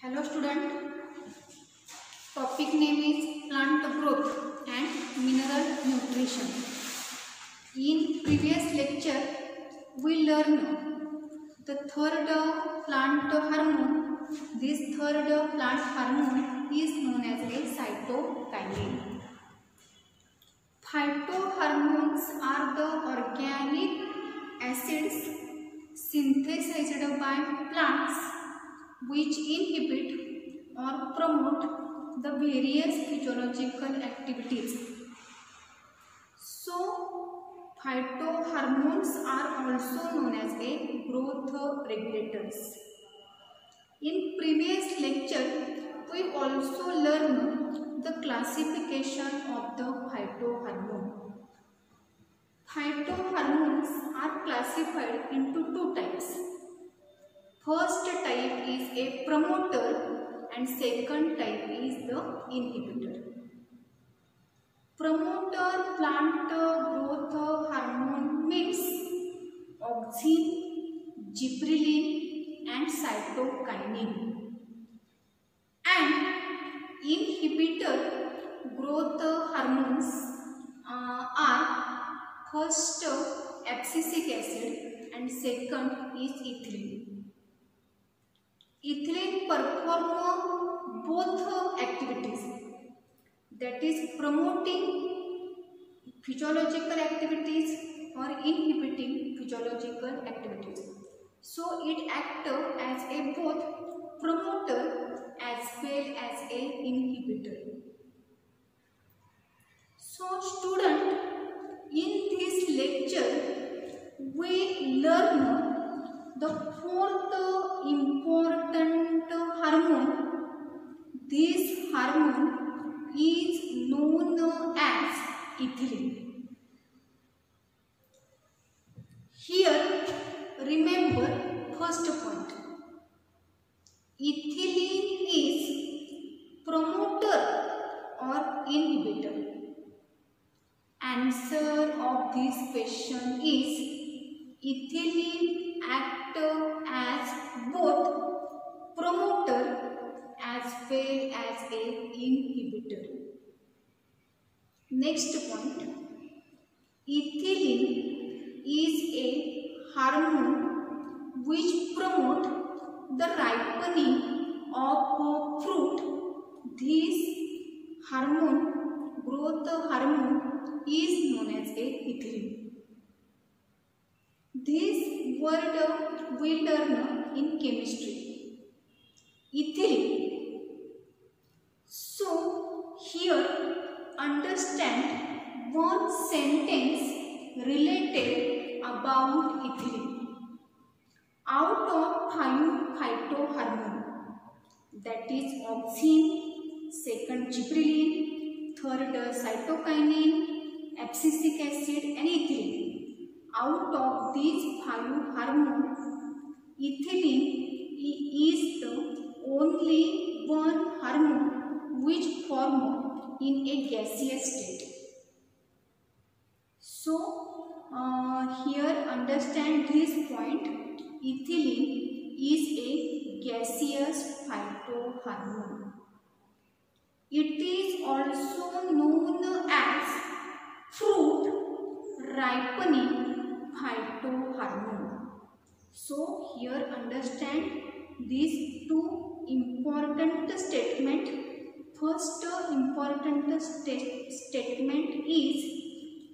Hello student, topic name is plant growth and mineral nutrition. In previous lecture we learned the third plant hormone. This third plant hormone is known as a cytokinin. Phytohormones are the organic acids synthesized by plants which inhibit or promote the various physiological activities. So, phytohormones are also known as a growth regulators. In previous lecture, we also learned the classification of the phytohormone. Phytohormones are classified into two types. First type is a promoter and second type is the inhibitor. Promoter plant growth hormone means auxin, gibberellin and cytokinin. And inhibitor growth hormones are first abscisic acid and second is ethylene. Ethylene perform both activities, that is promoting physiological activities or inhibiting physiological activities. So it acts as a both promoter as well as a inhibitor. So student, in this lecture we learn the fourth important hormone. This hormone is known as ethylene. Here remember first point. Ethylene is promoter or inhibitor. Answer of this question is ethylene acts as both promoter as well as a inhibitor. Next point, ethylene is a hormone which promotes the ripening of fruit. This hormone, growth hormone, is known as a ethylene. This word we learn in chemistry. Ethylene. So here understand one sentence related about ethylene. Out of 5 phytohormone, that is auxin, second gibberellin, third cytokinin, abscisic acid and ethylene. Out of these 5 hormones, ethylene is the only one hormone which forms in a gaseous state. So, here understand this point. Ethylene is a gaseous phytohormone. It is also known as fruit ripening phytohormone. So here understand these two important statements. First important statement is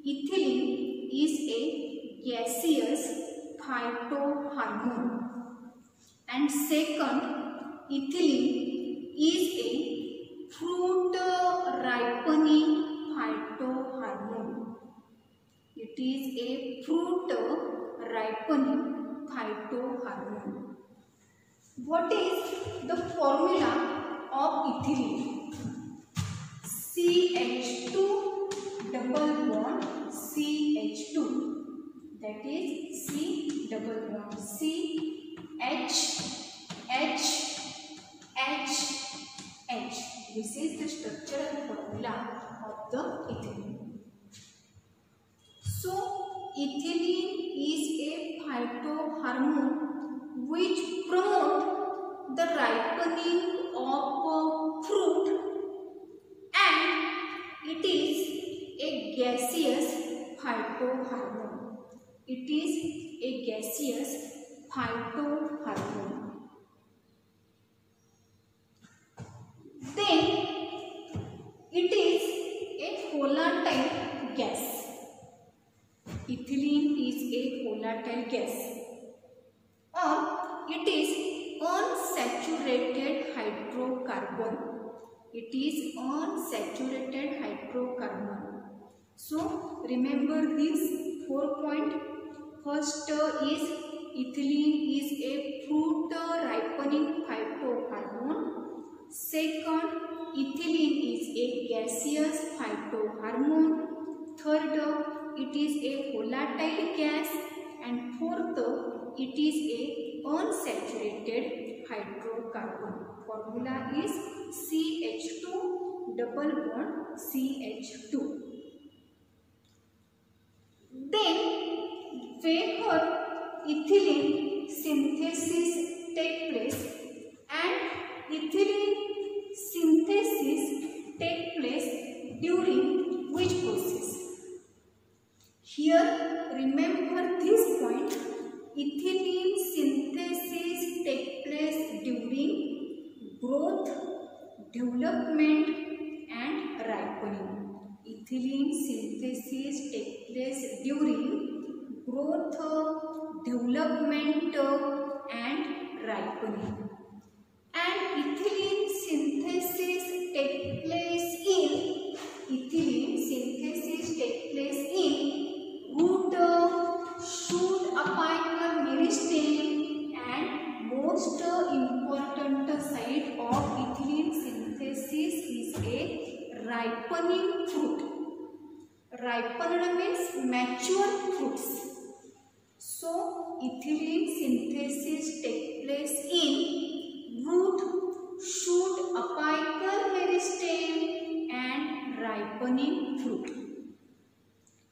ethylene is a gaseous phytohormone, and second, ethylene is a fruit ripening phytohormone. It is a fruit ripening phytohormone. What is the formula of ethylene? CH2 double bond CH2. That is C double bond C H H H H. This is the structural formula of the ethylene. So, ethylene is a phytohormone which promotes the ripening of fruit, and it is a gaseous phytohormone. It is a gaseous phytohormone. Then it is a volatile gas. Ethylene is a volatile gas, or it is unsaturated hydrocarbon. It is unsaturated hydrocarbon. So remember these 4 points. First is ethylene is a fruit ripening phytohormone. Second, ethylene is a gaseous phytohormone. Third, it is a volatile gas. And fourth, it is a unsaturated hydrocarbon. Formula is CH2 double bond CH2. Then where ethylene synthesis take place, and ethylene synthesis take place during which process? Here remember this point. Ethylene synthesis take place during growth, development and ripening. Ethylene synthesis take place during growth, development and ripening. And ethylene synthesis take place in root, shoot, apical meristem, and most important site of ethylene synthesis is a ripening fruit. Ripened means mature fruits. So ethylene synthesis take place in root, shoot, apical meristem and ripening fruit.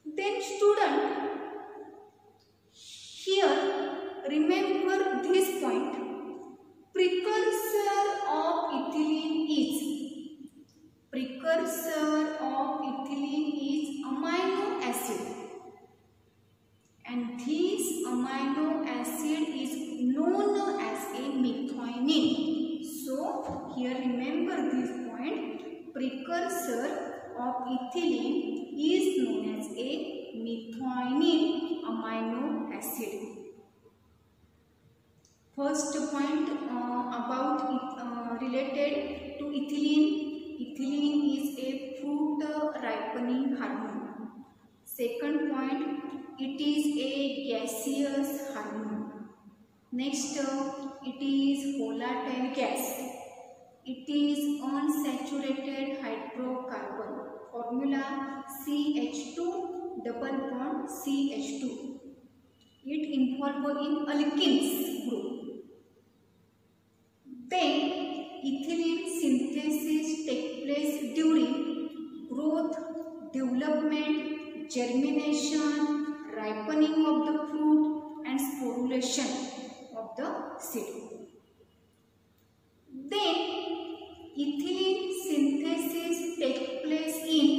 Then student, here remember this point. Precursor of ethylene is amino acid, and this amino acid is known as a methionine. So here remember this point. Precursor of ethylene is known as a methionine amino acid. First point about related to ethylene. Ethylene is a fruit ripening hormone. Second point, it is a gaseous hormone. Next, it is volatile gas. It is unsaturated hydrocarbon. Formula CH2 double bond CH2. It involved in alkenes group. Then ethylene synthesis take place during growth, development, germination, ripening of the fruit and sporulation of the seed. Then ethylene synthesis take place in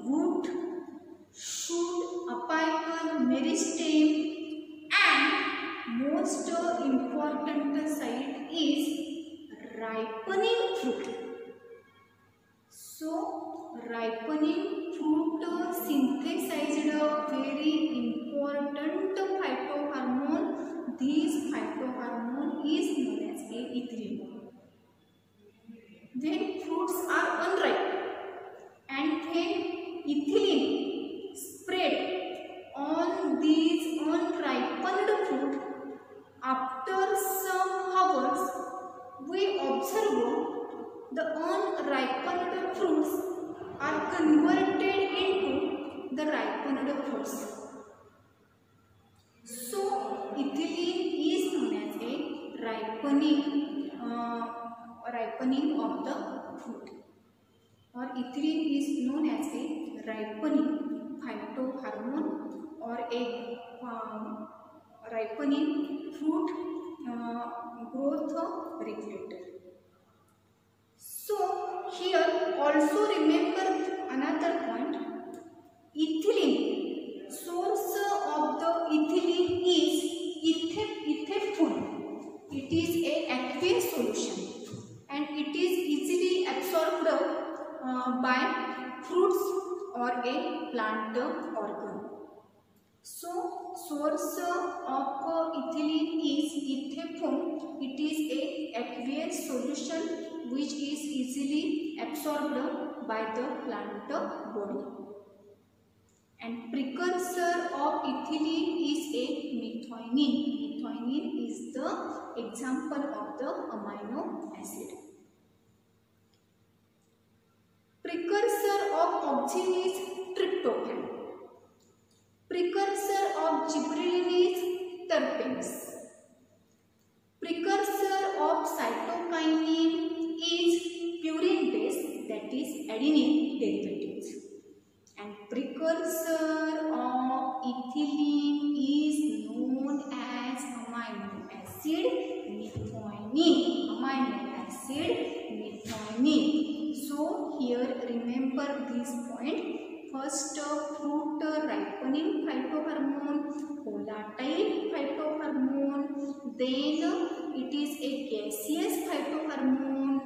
root, shoot, apical meristem, and most important site is ripening fruit. So ripening fruit synthesized a very important phytohormone. This phytohormone is known as a ethylene. When fruits are unripe and when ethylene spread on these unripened fruit, after some hours we observe the unripened fruits are converted into the ripened fruits. So ethylene is known as a ripening of the fruit, or ethylene is known as a ripening phytohormone or a ripening fruit growth regulator. by fruits or a plant organ. So source of ethylene is ethepone. It is a aqueous solution which is easily absorbed by the plant body. And precursor of ethylene is a methionine. Methionine is the example of the amino acid. Precursor of oxime is tryptophan. Precursor of gibberellin is terpenes. Precursor of cytokinin is purine base, that is adenine derivatives. And precursor of ethylene is known as amino acid methionine. Amino acid methionine. So here remember this point. First, fruit ripening phytohormone, volatile phytohormone, then it is a gaseous phytohormone.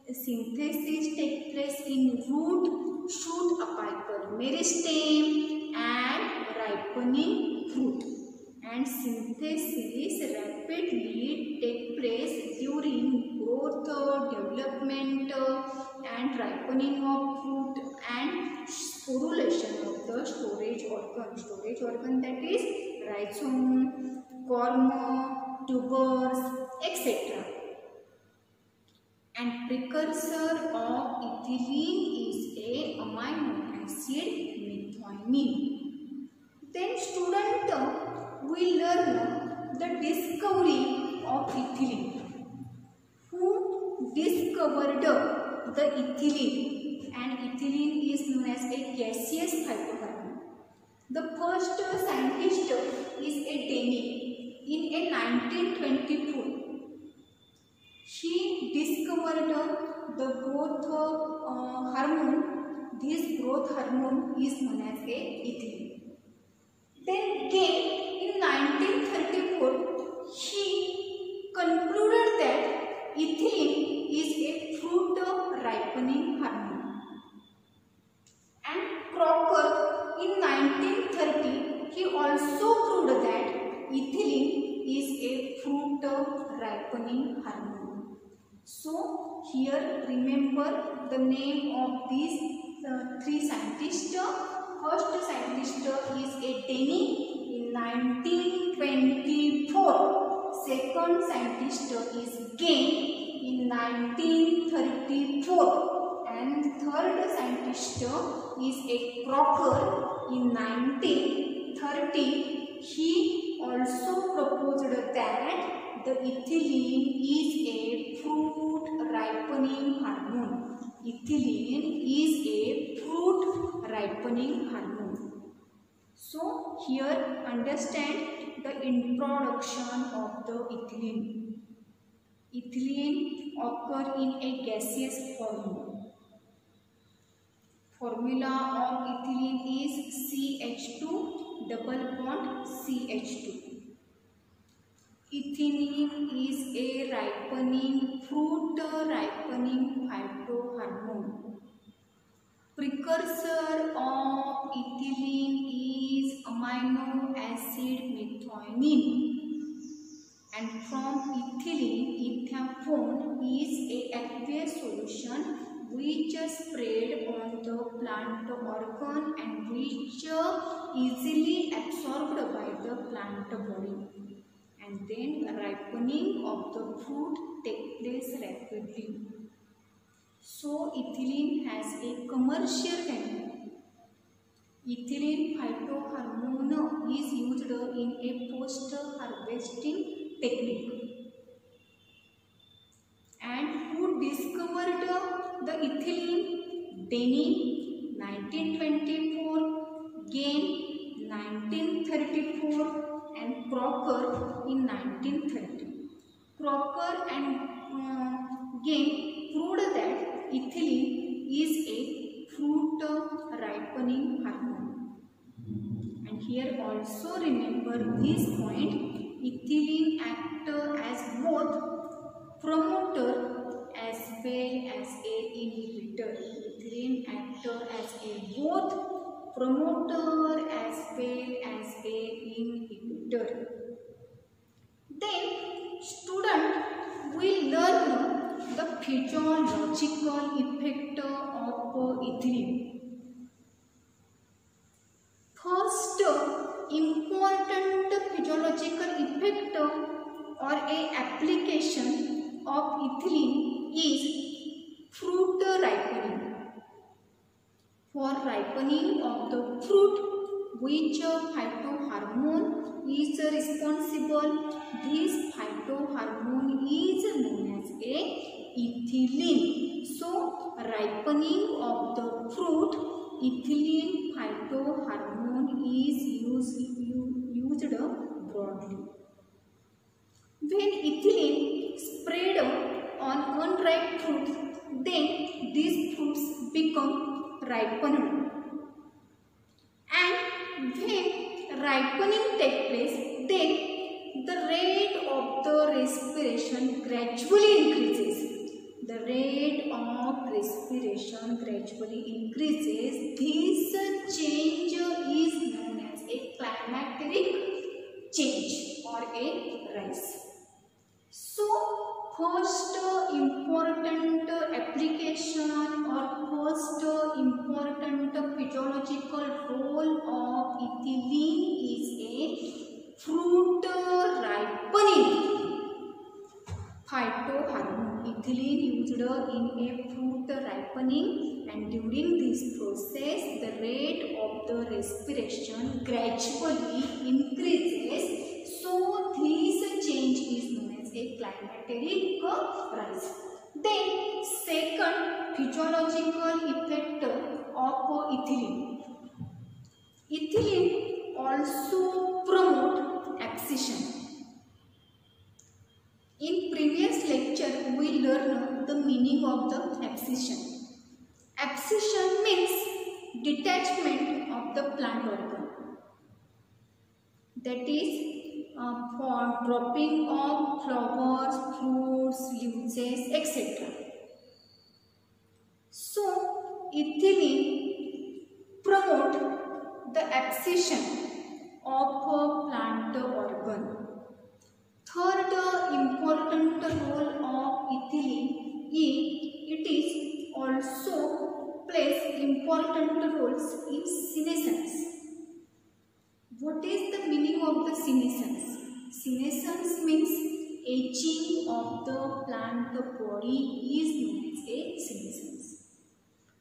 Synthesis takes place in root, shoot, apical meristem and ripening fruit. And synthesis rapidly takes place during growth, development and ripening of fruit and sporulation of the storage organ. Storage organ, that is rhizome, corm, tubers, etc. And precursor of ethylene is a amino acid methionine. Then student will learn the discovery of ethylene. Who discovered the ethylene? And ethylene is known as a gaseous phytohormone. The first scientist is a Denny in 1924. She discovered the growth hormone. This growth hormone is known as a ethylene. Then again in 1934 she concluded that ethylene is a fruit ripening hormone. And Crocker in 1930 he also proved that ethylene is a fruit ripening hormone. So here remember the name of these three scientists. First scientist is a Denny in 1924. Second scientist is Gain in 1934. And third scientist is a Crocker in 1930. He also proposed that the ethylene is a fruit ripening hormone. Ethylene is a fruit ripening hormone. So here understand the introduction of the ethylene. Ethylene occur in a gaseous form. Formula of ethylene is CH2 double bond CH2. Ethylene is a fruit ripening phytohormone. Precursor of ethylene is amino acid methionine. And from ethylene, ethepone is a aqueous solution which is spread on the plant organ and which easily absorbed by the plant body. And then ripening of the fruit takes place rapidly. So ethylene has a commercial value. Ethylene phytohormone is used in a post-harvesting technique. And who discovered the ethylene? Denny 1924, Gain 1934 and Crocker in 1930. Crocker and Gain proved that ethylene is a fruit ripening hormone. And here also remember this point, ethylene acts as both promoter as well as a inhibitor. Ethylene actor as a both promoter as well as a inhibitor. Then student will learn the physiological effect of ethylene. First important physiological effect or a application of ethylene is fruit ripening. For ripening of the fruit, which phytohormone is responsible? This phytohormone is known as a ethylene. So, ripening of the fruit, ethylene phytohormone is used broadly. When ethylene spread on unripe fruits, then these fruits become ripened. And when ripening takes place, then the rate of the respiration gradually increases. The rate of respiration gradually increases. This change is known as a climacteric change or a rise. So, first important application or first important physiological role of ethylene is a fruit ripening phytohormone. Ethylene used in a fruit ripening, and during this process the rate of the respiration gradually increases. So, this change is known as a climacteric rise. Then second physiological effect of ethylene. Ethylene also promote abscission. In previous lecture we learned the meaning of the abscission. Abscission means detachment of the plant organ. That is for dropping of flowers, fruits, leaves, etc. So, ethylene promote the abscission of a plant organ. Third important role of ethylene is it is also plays important roles in senescence. What is the meaning of the senescence? Senescence means aging of the plant body is known as a senescence.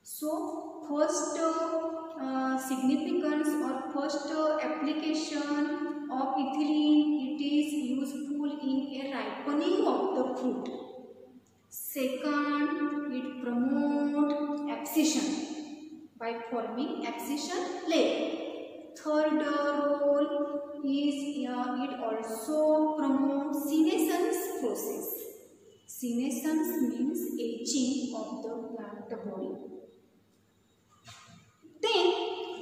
So, first significance or first application of ethylene, it is useful in a ripening of the fruit. Second, it promotes abscission by forming abscission layer. Third role is it also promotes senescence process. Senescence means aging of the plant body. Then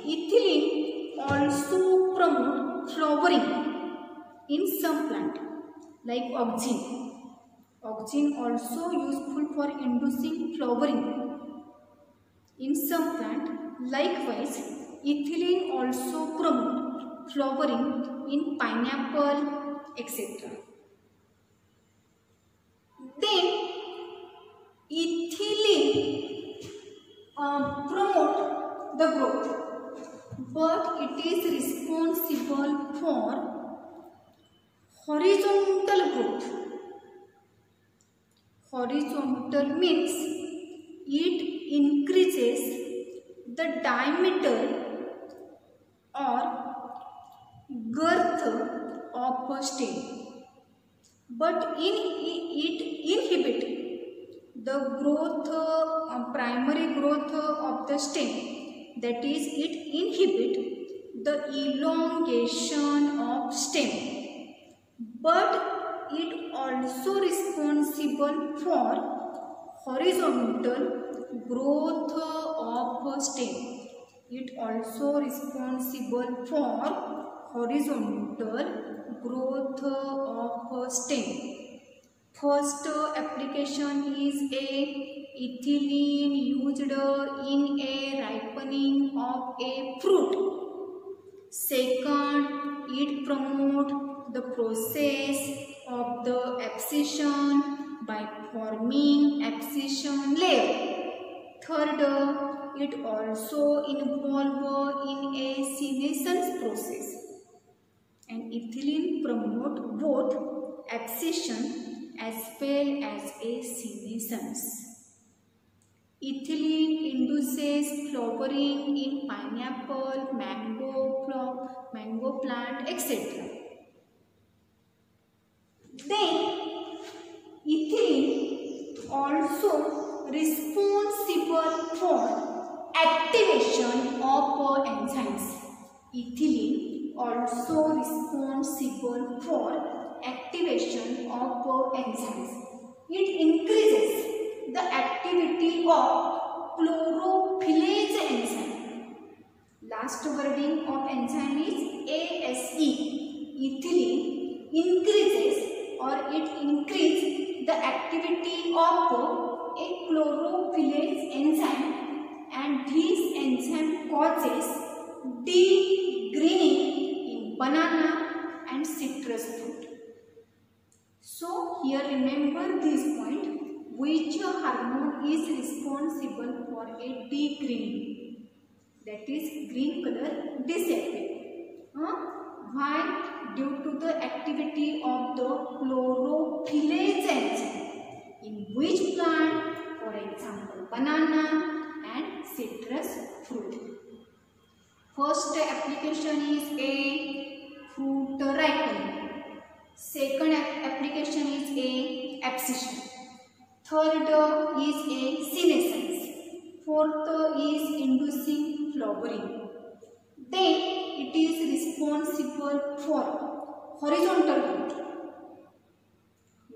ethylene also promotes flowering in some plant like auxin. Auxin also useful for inducing flowering in some plant. Likewise, ethylene also promotes flowering in pineapple, etc. Then ethylene promote the growth, but it is responsible for horizontal growth. Horizontal means it increases the diameter or girth of a stem, but it inhibits the growth, primary growth of the stem. That is, it inhibits the elongation of stem, but it also responsible for horizontal growth of a stem. It also responsible for horizontal growth of a stem. First application is a ethylene used in a ripening of a fruit. Second, it promotes the process of the abscission by forming abscission layer. Third, it also involves in a senescence process. And ethylene promotes both abscission as well as a senescence. Ethylene induces flowering in pineapple, mango plant, etc. Then, ethylene also responsible for activation of enzymes. Ethylene also responsible for activation of enzymes. It increases the activity of chlorophyllase enzyme. Last wording of enzyme is ASE. Ethylene increases or it increases the activity of a chlorophyllase enzyme, and this enzyme causes degreening in banana and citrus fruit. So here remember this point, which hormone is responsible for a degreening, that is green color disappear. Why? Due to the activity of the chlorophyllase enzyme in which plant? For example, banana and citrus fruit. First application is a fruit ripening. Second application is a abscission. Third is a senescence. Fourth is inducing flowering. Then it is responsible for horizontal growth,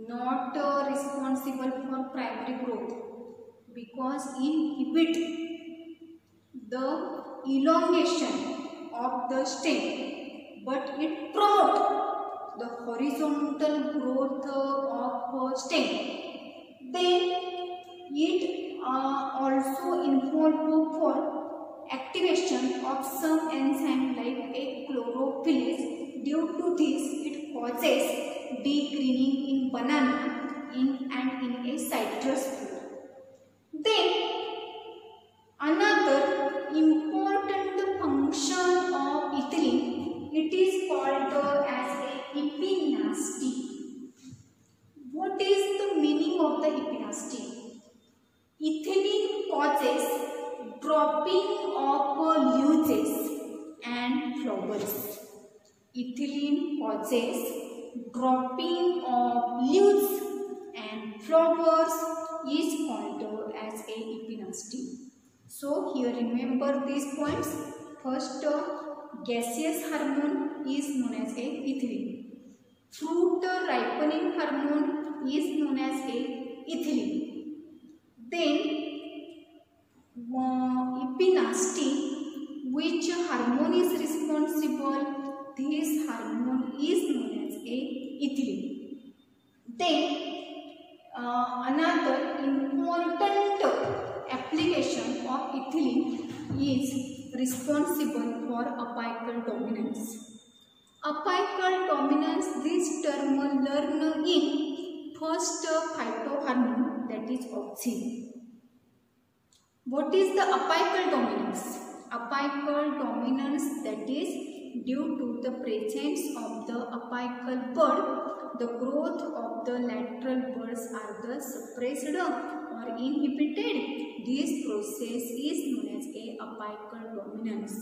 not responsible for primary growth, because inhibit the elongation of the stem, but it promotes the horizontal growth of stem. Then it also involves for activation of some enzyme like a chlorophyllase. Due to this, it causes degreening in banana and in a citrus fruit. Then another important function of ethylene, it is called as a epinasty. What is the meaning of the epinasty? Ethylene causes dropping of leaves and flowers. Ethylene causes dropping of leaves and flowers is called as a epinasty. So here remember these points. First, gaseous hormone is known as a ethylene. Fruit ripening hormone is known as a ethylene. Then epinasty, which hormone is responsible? This hormone is known as a ethylene. Then another important application of ethylene is responsible for apical dominance. Apical dominance, this term learned in first phytohormone, that is auxin. What is the apical dominance? Apical dominance, that is due to the presence of the apical bud, the growth of the lateral buds are thus suppressed or inhibited. This process is known as a apical dominance.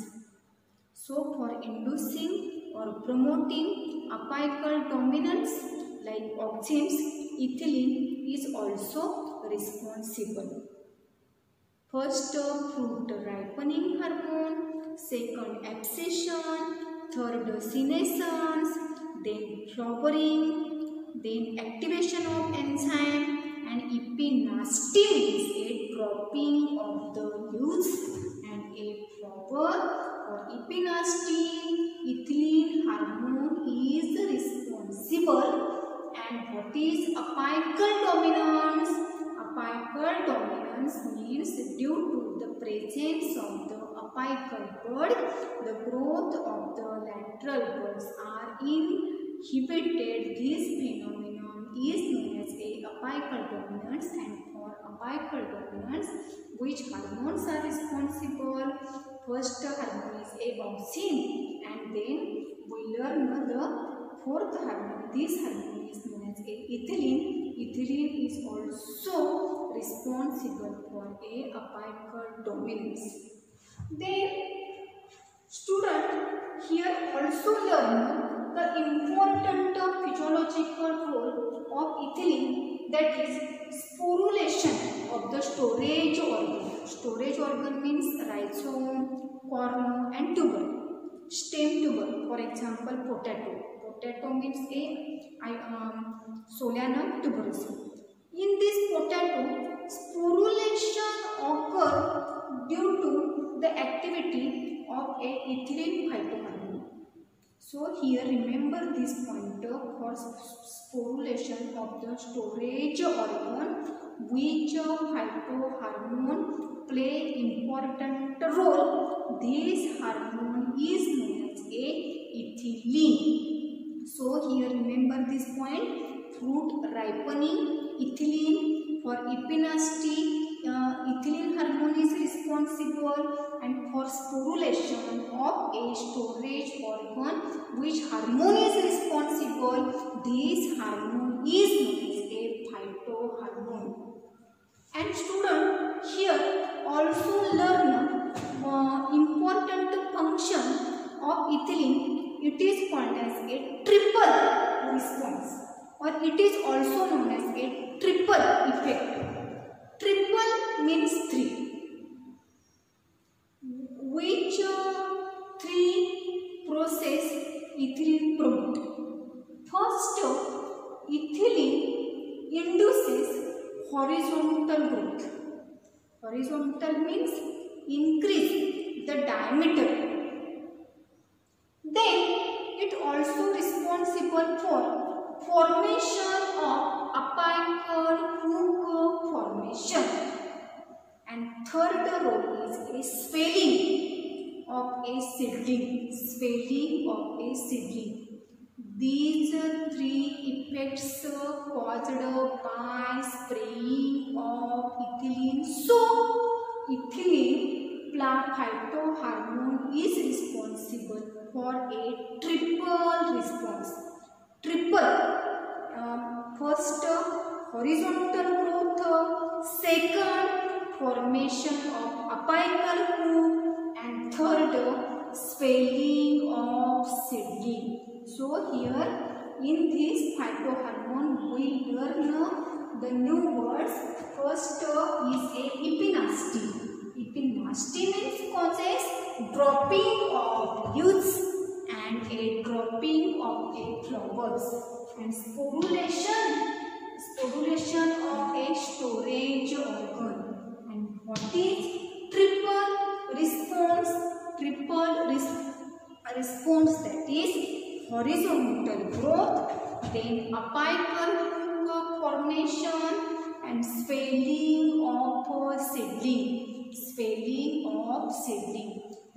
So for inducing or promoting apical dominance like auxins, ethylene is also responsible. First, fruit ripening hormone. Second, abscission. Third, senescence. Then flowering. Then activation of enzyme. And epinasty is a dropping of the leaves and a flower. For epinasty, ethylene hormone is responsible And what is apical dominance? Apical dominance means due to the presence of the apical bud, the growth of the lateral buds are inhibited. This phenomenon is known as a apical dominance. And for apical dominance, which hormones are responsible? First hormone is a auxin, and then we learn the fourth hormone. This hormone is known as a ethylene. Ethylene is also responsible for a apical dominance. Then student here also learn the important physiological role of ethylene, that is sporulation of the storage organ. Storage organ means rhizome, cornu and tuber, stem tuber. For example, potato. Potato means a Solanum tuberosum. In this potato, sporulation occurs due to the activity of a ethylene phytohormone. So here remember this pointer for sporulation of the storage organ, which phytohormone play important role. This hormone is known as a ethylene. So here remember this point: fruit ripening, ethylene. For epinasty, ethylene hormone is responsible, and for sporulation of a storage organ, which hormone is responsible? This hormone is known as a phytohormone. And student here also learn important function of ethylene. It is called as a triple response, or it is also known as a triple effect. Triple means three. Which three process ethylene promote? First, ethylene induces horizontal growth. Horizontal means increase the diameter. Then it also responsible for formation of apical hook formation. And third role is a swelling of a seedling. Swelling of a seedling. These three effects caused by spraying of ethylene. So ethylene phytohormone is responsible for a triple response. Triple. First, horizontal growth. Second, formation of apical hook. And third, swelling of seedling. So here in this phytohormone we learn the new words. First is a epinasty. Epinasty means causes dropping of leaves and a dropping of a flowers. And sporulation of a storage organ. And what is triple response? Triple response, that is horizontal growth, then apical hook formation, and swelling of seedling. Swelling of seedling.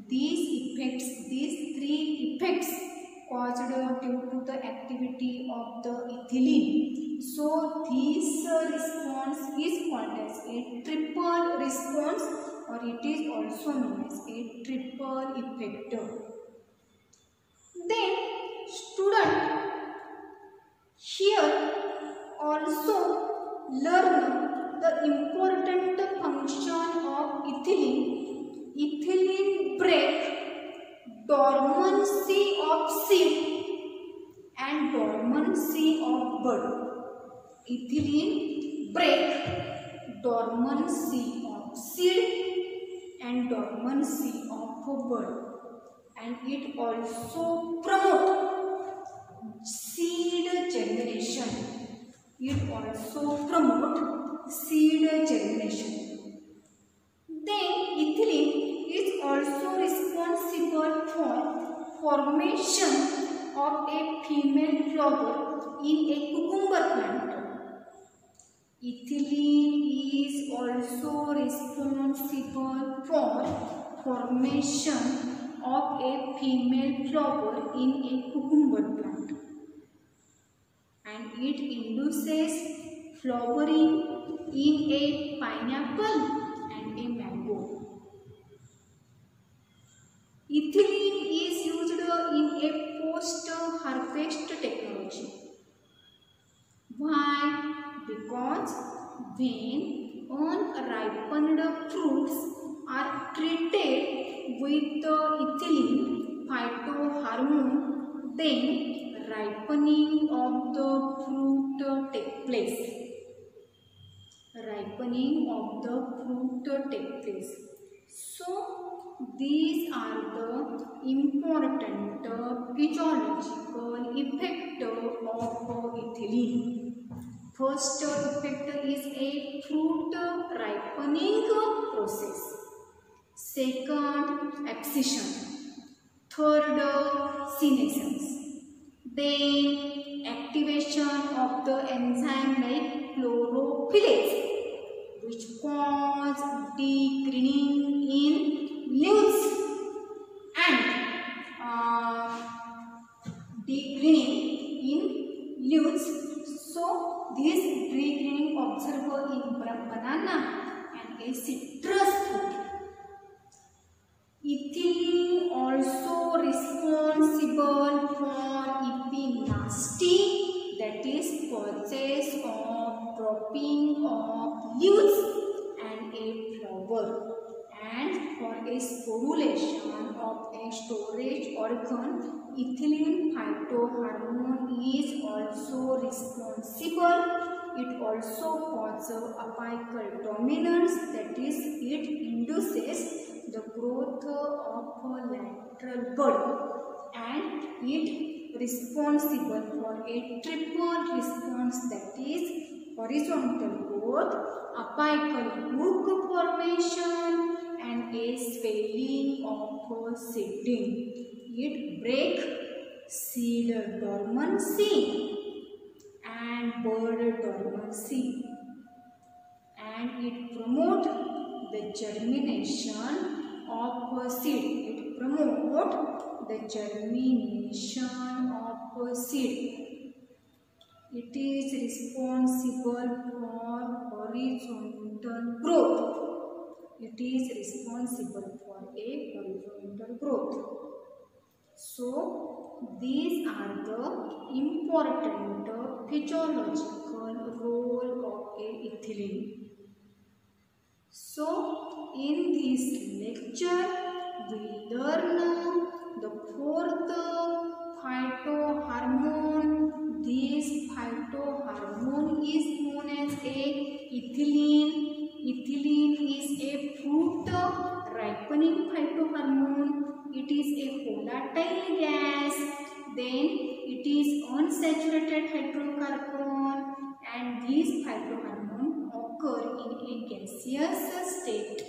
These three effects caused due to the activity of the ethylene. So this response is called as a triple response, or it is also known as a triple effect. Then student here also learn the important function of ethylene. Ethylene break dormancy of seed and dormancy of bud. Ethylene break dormancy of seed and dormancy of bud, and it also promote seed generation. It also promote seed generation. Then ethylene is also responsible for formation of a female flower in a cucumber plant. Ethylene is also responsible for formation of a female flower in a cucumber plant, and it induces flowering in a pineapple and a mango. Ethylene is used in a post-harvest technology. Why? Because when unripened fruits are treated with the ethylene phytohormone, then ripening of the fruit takes place. Ripening of the fruit takes place. So these are the important physiological effects of ethylene. First effect is a fruit ripening process. Second, abscission. Third, senescence. Then activation of the enzyme like chlorophyllase, which cause degreening in leaves and So this degreening observed in banana and a citrus fruit. Ethylene also responsible for epinasty, that is process of dropping of leaves and a flower, and for a sporulation of a storage organ. Ethylene phytohormone is also responsible. It also causes apical dominance, that is it induces the growth of a lateral bud, and it responsible for a triple response, that is horizontal growth, apical hook formation, and a swelling of seedling. It breaks seed dormancy and bud dormancy, and it promotes the germination of seed. It promotes the germination of seed. It is responsible for horizontal growth. It is responsible for a horizontal growth. So these are the important physiological role of a ethylene. So in this lecture we learn the fourth phytohormone. This phytohormone is known as a ethylene. Ethylene is a fruit ripening phytohormone. It is a volatile gas. Then it is unsaturated hydrocarbon, and these phytohormones occur in a gaseous state.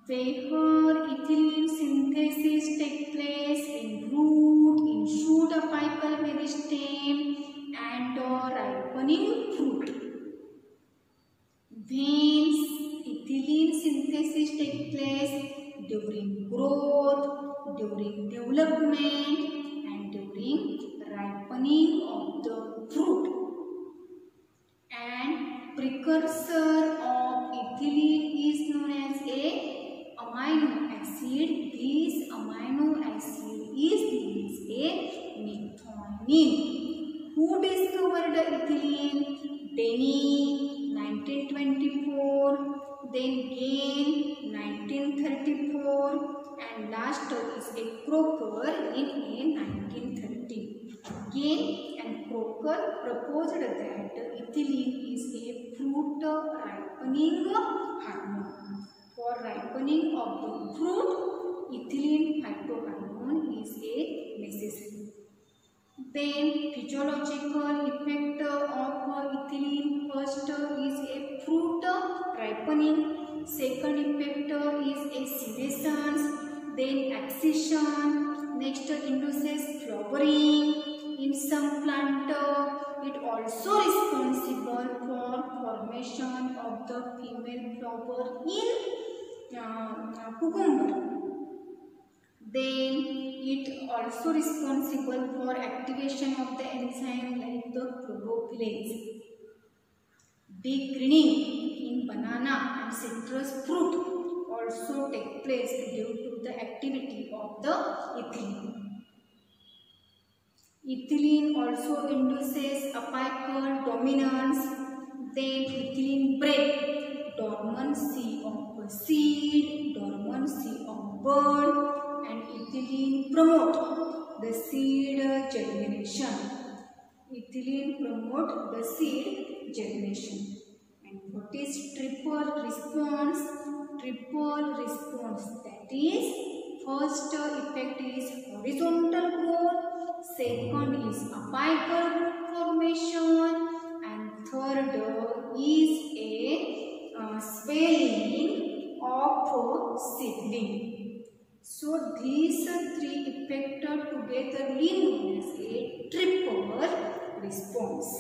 Where ethylene synthesis takes place in root, in shoot, apical meristem, and ripening fruit. When ethylene synthesis takes place during growth, during development, and during ripening of the fruit. And precursor of ethylene is known as a amino acid. This amino acid is known as a methionine. Who discovered ethylene? Denny, 1924. Then Gain, 1934, and last is a Crocker in 1930. Gain and Crocker proposed that ethylene is a fruit ripening hormone. For ripening of the fruit, ethylene phytohormone is a necessary. Then physiological effect of ethylene. First is a fruit ripening. Second effect is a senescence. Then abscission. Next induces flowering. in some plant. It also responsible for formation of the female flower in cucumber. Then it also responsible for activation of the enzyme like the chlorophylase. Big greening in banana and citrus fruit also take place due to the activity of the ethylene. Ethylene also induces apical dominance. Then ethylene break dormancy of a seed, dormancy of bud, and ethylene promote the seed germination. Ethylene promote the seed germination. And what is triple response? Triple response, that is, first effect is horizontal growth, second is apical root formation, and third is a swelling of seedling. So these three effects together known as a triple response.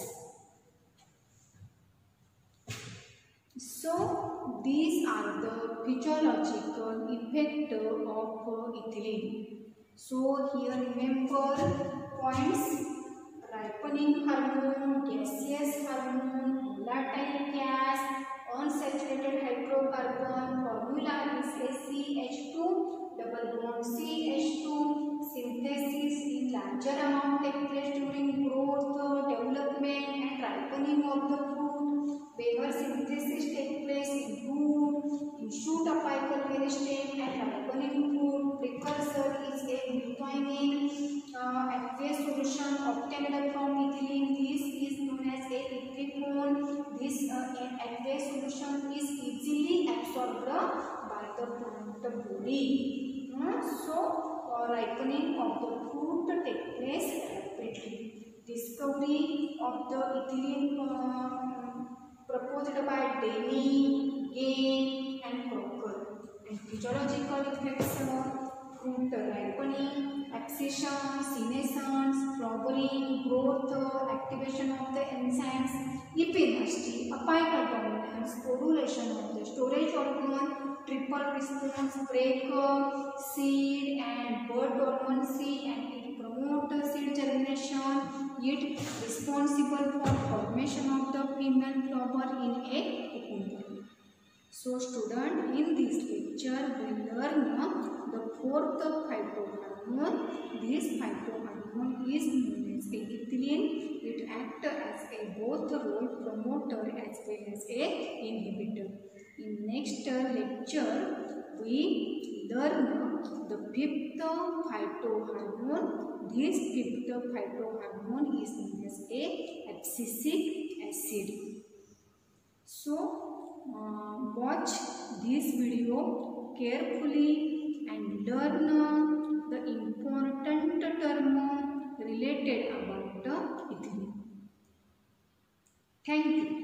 So these are the physiological effects of ethylene. So here remember points: ripening hormone, gaseous hormone, volatile gas, unsaturated hydrocarbon. Formula is ACH2 double bond CH2. Synthesis in larger amount takes place during growth, development, and ripening of the fruit. Where synthesis takes place in fruit, in shoot apical meristem, and ripening fruit. Precursor is a methionine aqueous solution obtained from ethylene. This is known as a ethylene. This aqueous solution is easily absorbed by the plant body. So ripening of the fruit takes place rapidly. Discovery of the ethylene proposed by Denny, Gain, and Crocker. And physiological effects: fruit ripening, abscission, senescence, flowering, growth, activation of the enzymes, epinergy, apical dominance, ovulation of the storage organ, triple response, break seed and bud dormancy, and it promotes seed germination. It responsible for formation of the female flower in a cucumber. So student, in this lecture we learn the fourth phytohormone. This phytohormone is known as ethylene. It acts as a both role promoter as well as a inhibitor. In next lecture we learn the fifth phytohormone. This fifth phytohormone is known as a abscisic acid. So watch this video carefully and learn the important term related about the ethylene. Thank you.